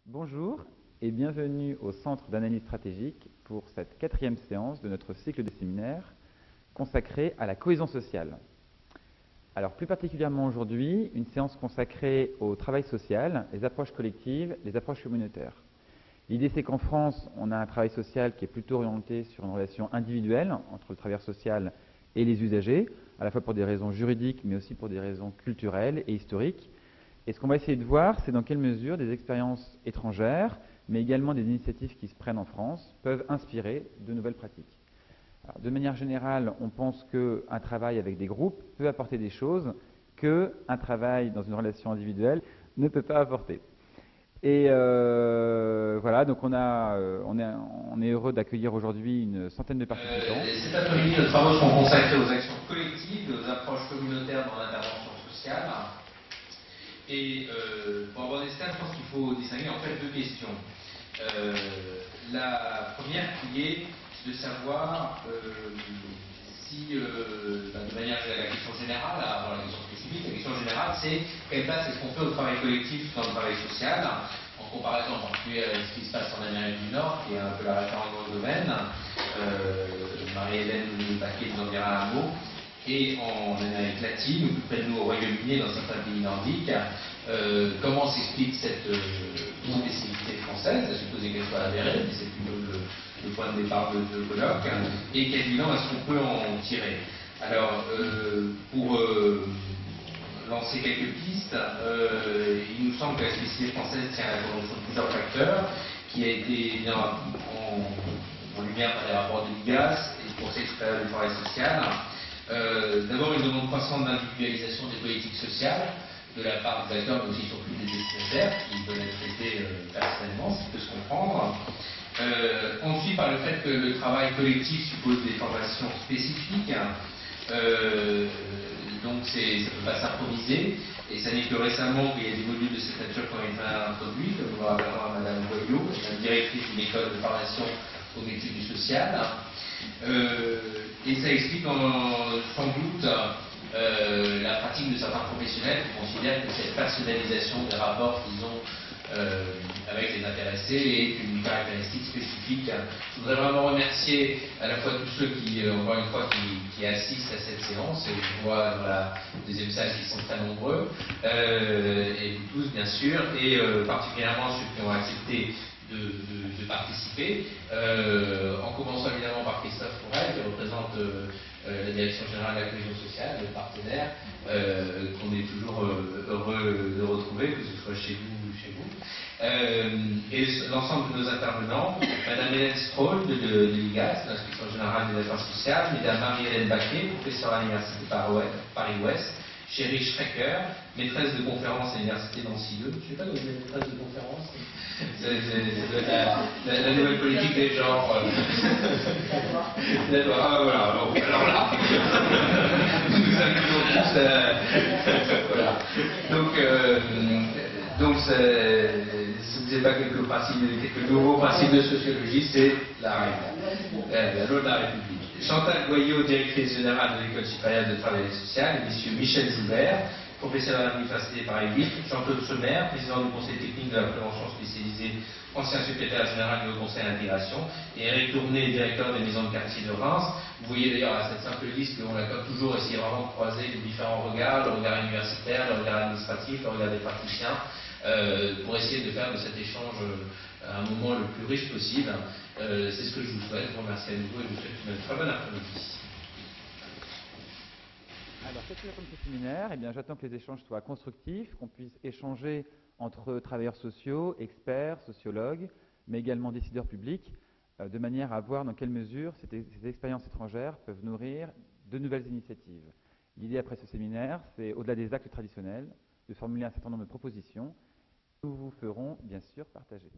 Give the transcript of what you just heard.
Bonjour et bienvenue au Centre d'analyse stratégique pour cette 4e séance de notre cycle de séminaires consacré à la cohésion sociale. Alors plus particulièrement aujourd'hui, une séance consacrée au travail social, les approches collectives, les approches communautaires. L'idée c'est qu'en France, on a un travail social qui est plutôt orienté sur une relation individuelle entre le travailleur social et les usagers, à la fois pour des raisons juridiques mais aussi pour des raisons culturelles et historiques. Et ce qu'on va essayer de voir, c'est dans quelle mesure des expériences étrangères, mais également des initiatives qui se prennent en France, peuvent inspirer de nouvelles pratiques. Alors, de manière générale, on pense qu'un travail avec des groupes peut apporter des choses qu'un travail dans une relation individuelle ne peut pas apporter. Et voilà, donc on est heureux d'accueillir aujourd'hui une centaine de participants. Cet après-midi, nos travaux seront consacrés aux actions collectives et aux approches communautaires dans l'intervention sociale. Et pour aborder ce thème, je pense qu'il faut distinguer en fait deux questions. La première qui est de savoir si, de manière la question générale, avant la question spécifique, la question générale c'est quelle place est-ce qu'on fait au travail collectif dans le travail social, en comparaison en particulier avec ce qui se passe en Amérique du Nord, qui est un peu la référence dans le domaine. Marie-Hélène Baquet nous en dira un mot. Et en Amérique latine, ou plus près de nous au Royaume-Uni et dans certains pays nordiques, comment s'explique cette spécificité française? Je suppose qu'elle soit avérée, mais c'est plutôt le point de départ de colloque. Et quel bilan est-ce qu'on peut en tirer? Alors, pour lancer quelques pistes, il nous semble que la spécificité française tient à la conjonction de plusieurs facteurs, qui a été mis en lumière par les rapports de l'IGAS et du Conseil supérieur du travail social. D'abord une demande croissante d'individualisation des politiques sociales de la part des acteurs, mais aussi surtout des destinataires qui veulent être traités personnellement, ce qui peut se comprendre. Ensuite, par le fait que le travail collectif suppose des formations spécifiques, donc ça ne peut pas s'improviser, et ça n'est que récemment qu'il y a des modules de cette nature qui ont été introduits, comme nous le rappellera Madame Boyot, la directrice d'une école de formation aux métiers du social. Et ça explique sans doute la pratique de certains professionnels qui considèrent que cette personnalisation des rapports qu'ils ont avec les intéressés est une caractéristique spécifique. Je voudrais vraiment remercier à la fois tous ceux qui, encore une fois, qui assistent à cette séance, et je vois dans la deuxième salle qui sont très nombreux, et vous tous bien sûr, et particulièrement ceux qui ont accepté de participer, en commençant évidemment par Christophe Fourel, qui représente la Direction Générale de la Cohésion Sociale, le partenaire, qu'on est toujours heureux de retrouver, que ce soit chez vous ou chez vous. Et l'ensemble de nos intervenants, Madame Hélène Stroll de l'IGAS, l'Inspection Générale des Affaires Sociales, Madame Marie-Hélène Baquet, professeure à l'Université Paris-Ouest, Chérie Schrecker, maîtresse de conférence à l'Université Nancy 2. Je ne sais pas si vous êtes maîtresse de conférence. C'est la nouvelle politique des genres. Ah, voilà, alors là, nous incluons tous. Voilà. Donc ce n'est pas quelques nouveaux principes de sociologie, c'est la règle, la loi de la République. Chantal Goyot, directrice générale de l'École supérieure de travail social, et Monsieur Michel Joubert, professeur à l'Université Paris 8, Jean-Claude Sommer, président du Conseil technique de la prévention spécialisée, ancien secrétaire général du Haut Conseil à l'intégration, et Eric Tourné, directeur des maisons de quartier de Reims. Vous voyez d'ailleurs à cette simple liste qu'on a comme toujours essayé vraiment de croiser les différents regards, le regard universitaire, le regard administratif, le regard des praticiens, pour essayer de faire de cet échange un moment le plus riche possible. C'est ce que je vous souhaite. Je vous remercie à nouveau et je vous souhaite une très bonne après-midi. Alors, qu'est-ce que comme ce séminaire? Eh bien, j'attends que les échanges soient constructifs, qu'on puisse échanger entre travailleurs sociaux, experts, sociologues, mais également décideurs publics, de manière à voir dans quelle mesure ces expériences étrangères peuvent nourrir de nouvelles initiatives. L'idée après ce séminaire, c'est, au-delà des actes traditionnels, de formuler un certain nombre de propositions que nous vous ferons bien sûr partager.